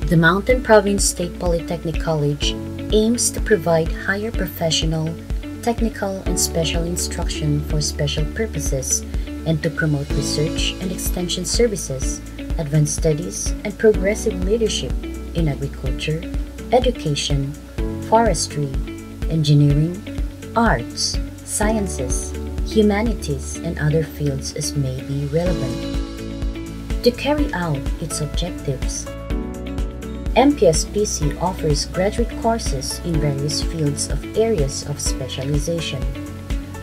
The Mountain Province State Polytechnic College aims to provide higher professional, technical, and special instruction for special purposes and to promote research and extension services, advanced studies, and progressive leadership in agriculture, education, forestry, engineering, arts, sciences, humanities, and other fields as may be relevant. To carry out its objectives, MPSPC offers graduate courses in various fields of areas of specialization.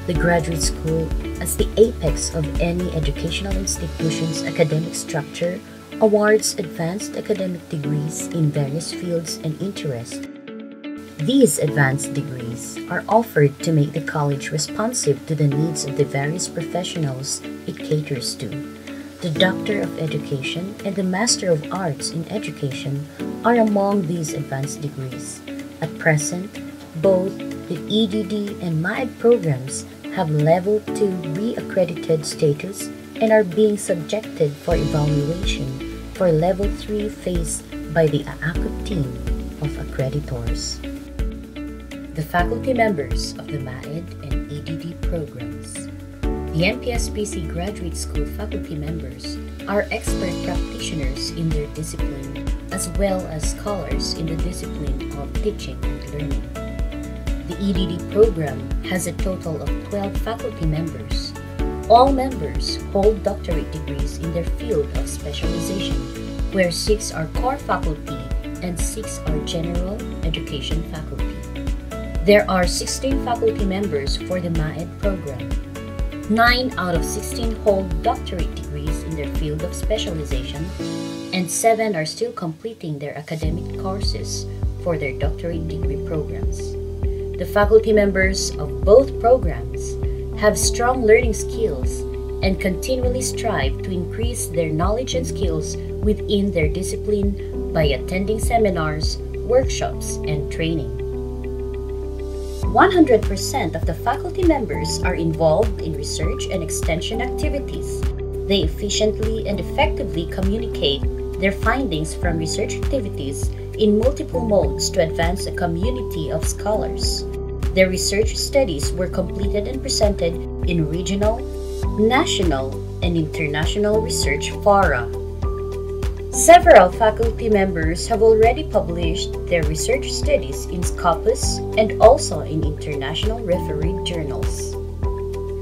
The graduate school, as the apex of any educational institution's academic structure, awards advanced academic degrees in various fields and interests. These advanced degrees are offered to make the college responsive to the needs of the various professionals it caters to. The Doctor of Education and the Master of Arts in Education are among these advanced degrees. At present, both the EDD and MAEd programs have Level 2 re-accredited status and are being subjected for evaluation for Level 3 phase by the AACO team of accreditors. The faculty members of the MAEd and EDD programs. The MPSPC Graduate School faculty members are expert practitioners in their discipline as well as scholars in the discipline of teaching and learning. The EDD program has a total of 12 faculty members. All members hold doctorate degrees in their field of specialization, where 6 are core faculty and 6 are general education faculty. There are 16 faculty members for the MAEd program. 9 out of 16 hold doctorate degrees in their field of specialization, and 7 are still completing their academic courses for their doctorate degree programs. The faculty members of both programs have strong learning skills and continually strive to increase their knowledge and skills within their discipline by attending seminars, workshops, and training. 100% of the faculty members are involved in research and extension activities. They efficiently and effectively communicate their findings from research activities in multiple modes to advance a community of scholars. Their research studies were completed and presented in regional, national, and international research fora. Several faculty members have already published their research studies in Scopus and also in international refereed journals.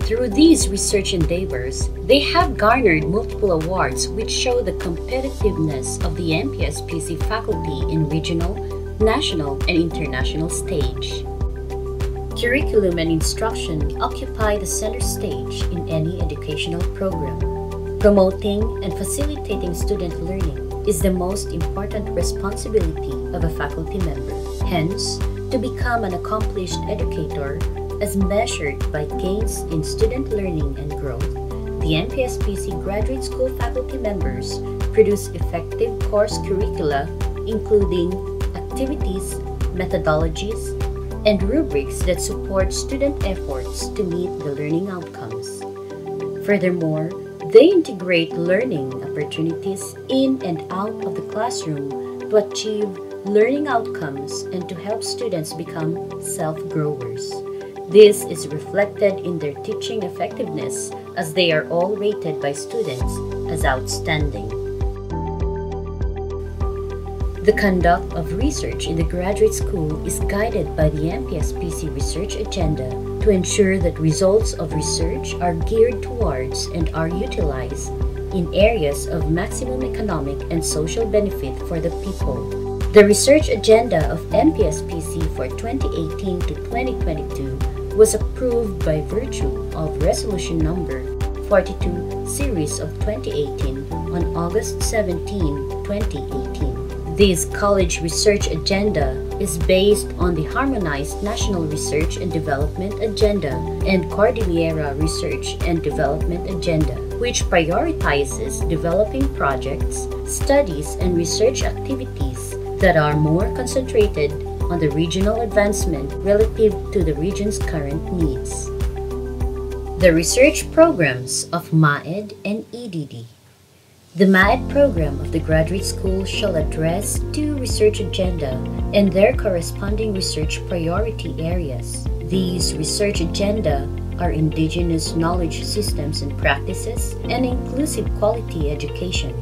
Through these research endeavors, they have garnered multiple awards which show the competitiveness of the MPSPC faculty in regional, national, and international stage. Curriculum and instruction occupy the center stage in any educational program. Promoting and facilitating student learning is the most important responsibility of a faculty member. Hence, to become an accomplished educator, as measured by gains in student learning and growth, the MPSPC Graduate School faculty members produce effective course curricula including activities, methodologies, and rubrics that support student efforts to meet the learning outcomes. Furthermore, they integrate learning opportunities in and out of the classroom to achieve learning outcomes and to help students become self-growers. This is reflected in their teaching effectiveness as they are all rated by students as outstanding. The conduct of research in the graduate school is guided by the MPSPC research agenda to ensure that results of research are geared towards and are utilized in areas of maximum economic and social benefit for the people. The research agenda of MPSPC for 2018 to 2022 was approved by virtue of Resolution Number 42 Series of 2018 on August 17, 2018. This college research agenda is based on the Harmonized National Research and Development Agenda and Cordillera Research and Development Agenda, which prioritizes developing projects, studies, and research activities that are more concentrated on the regional advancement relative to the region's current needs. The research programs of MAEd and EDD. The MAEd program of the graduate school shall address two research agenda and their corresponding research priority areas. These research agenda are indigenous knowledge systems and practices and inclusive quality education.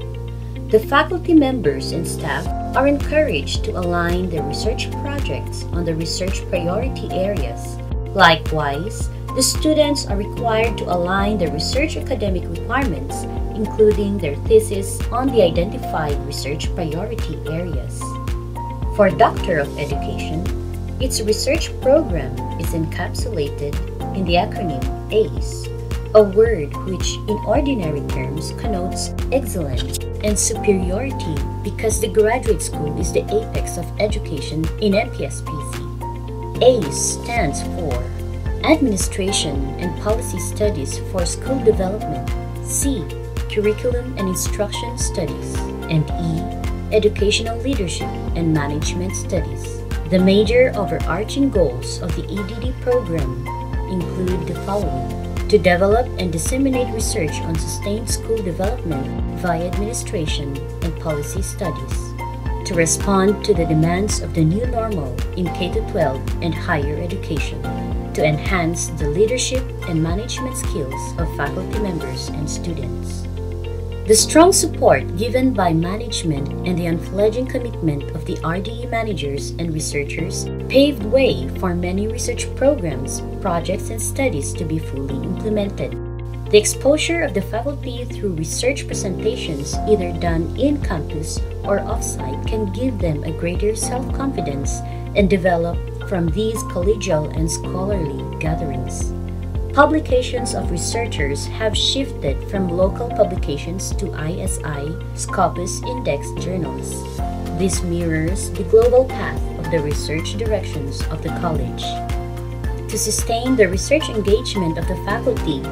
The faculty members and staff are encouraged to align their research projects on the research priority areas. Likewise, the students are required to align their research academic requirements, including their thesis on the identified research priority areas. For Doctor of Education, its research program is encapsulated in the acronym ACE, a word which in ordinary terms connotes excellence and superiority because the graduate school is the apex of education in MPSPC. ACE stands for Administration and Policy Studies for School Development, C. Curriculum and Instruction Studies, and E. Educational Leadership and Management Studies. The major overarching goals of the EDD program include the following: to develop and disseminate research on sustained school development via administration and policy studies, to respond to the demands of the new normal in K-12 and higher education, to enhance the leadership and management skills of faculty members and students. The strong support given by management and the unfledging commitment of the RDE managers and researchers paved way for many research programs, projects, and studies to be fully implemented. The exposure of the faculty through research presentations, either done in campus or off-site, can give them a greater self-confidence and develop from these collegial and scholarly gatherings. Publications of researchers have shifted from local publications to ISI Scopus Index journals. This mirrors the global path of the research directions of the college. To sustain the research engagement of the faculty,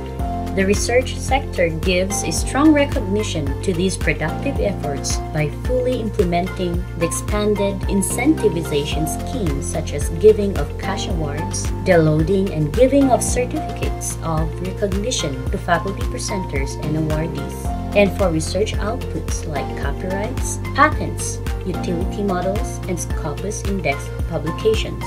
the research sector gives a strong recognition to these productive efforts by fully implementing the expanded incentivization schemes such as giving of cash awards, downloading and giving of certificates of recognition to faculty presenters and awardees, and for research outputs like copyrights, patents, utility models, and Scopus Index publications.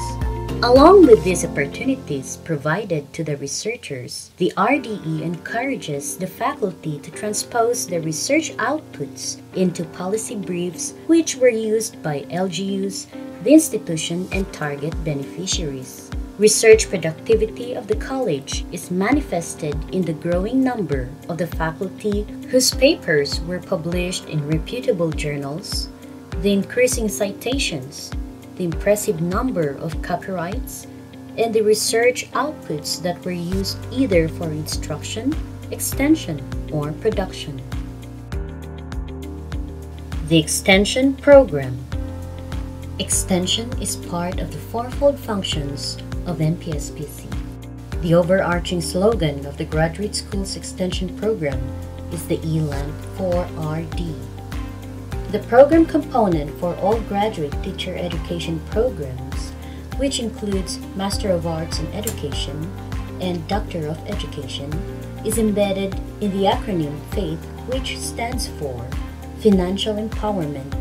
Along with these opportunities provided to the researchers, the RDE encourages the faculty to transpose their research outputs into policy briefs which were used by LGUs, the institution, and target beneficiaries. Research productivity of the college is manifested in the growing number of the faculty whose papers were published in reputable journals, the increasing citations, the impressive number of copyrights, and the research outputs that were used either for instruction, extension, or production. The Extension Program. Extension is part of the fourfold functions of MPSPC. The overarching slogan of the graduate school's extension program is the ELAN 4RD. The program component for all graduate teacher education programs, which includes Master of Arts in Education and Doctor of Education, is embedded in the acronym FAITH, which stands for Financial Empowerment,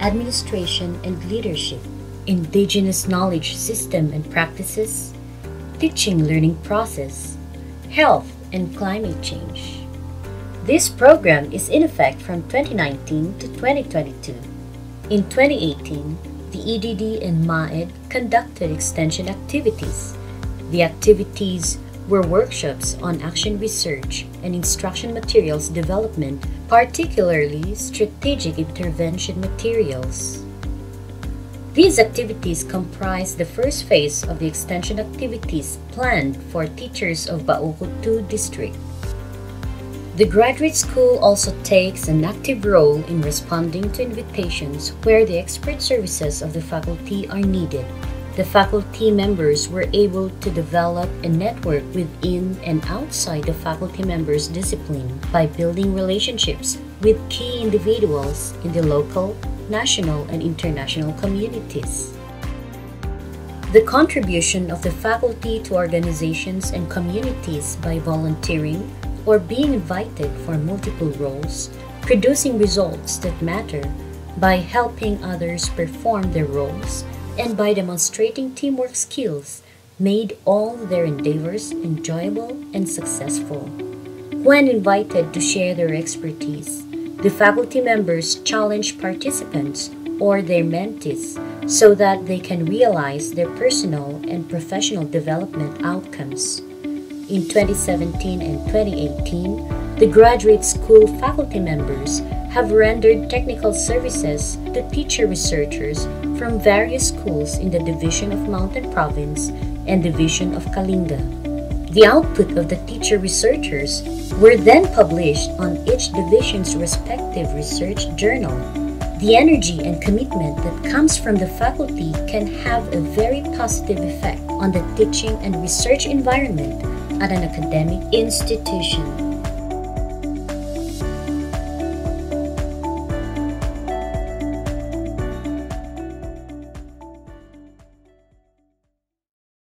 Administration and Leadership, Indigenous Knowledge System and Practices, Teaching Learning Process, Health and Climate Change. This program is in effect from 2019 to 2022. In 2018, the EDD and MAEd conducted extension activities. The activities were workshops on action research and instruction materials development, particularly strategic intervention materials. These activities comprise the first phase of the extension activities planned for teachers of Baoco 2 District. The graduate school also takes an active role in responding to invitations where the expert services of the faculty are needed. The faculty members were able to develop a network within and outside the faculty members' discipline by building relationships with key individuals in the local, national, and international communities. The contribution of the faculty to organizations and communities by volunteering or being invited for multiple roles producing results that matter by helping others perform their roles and by demonstrating teamwork skills made all their endeavors enjoyable and successful. When invited to share their expertise, the faculty members challenge participants or their mentees so that they can realize their personal and professional development outcomes. In 2017 and 2018, the graduate school faculty members have rendered technical services to teacher researchers from various schools in the Division of Mountain Province and Division of Kalinga. The output of the teacher researchers were then published on each division's respective research journal. The energy and commitment that comes from the faculty can have a very positive effect on the teaching and research environment at an academic institution.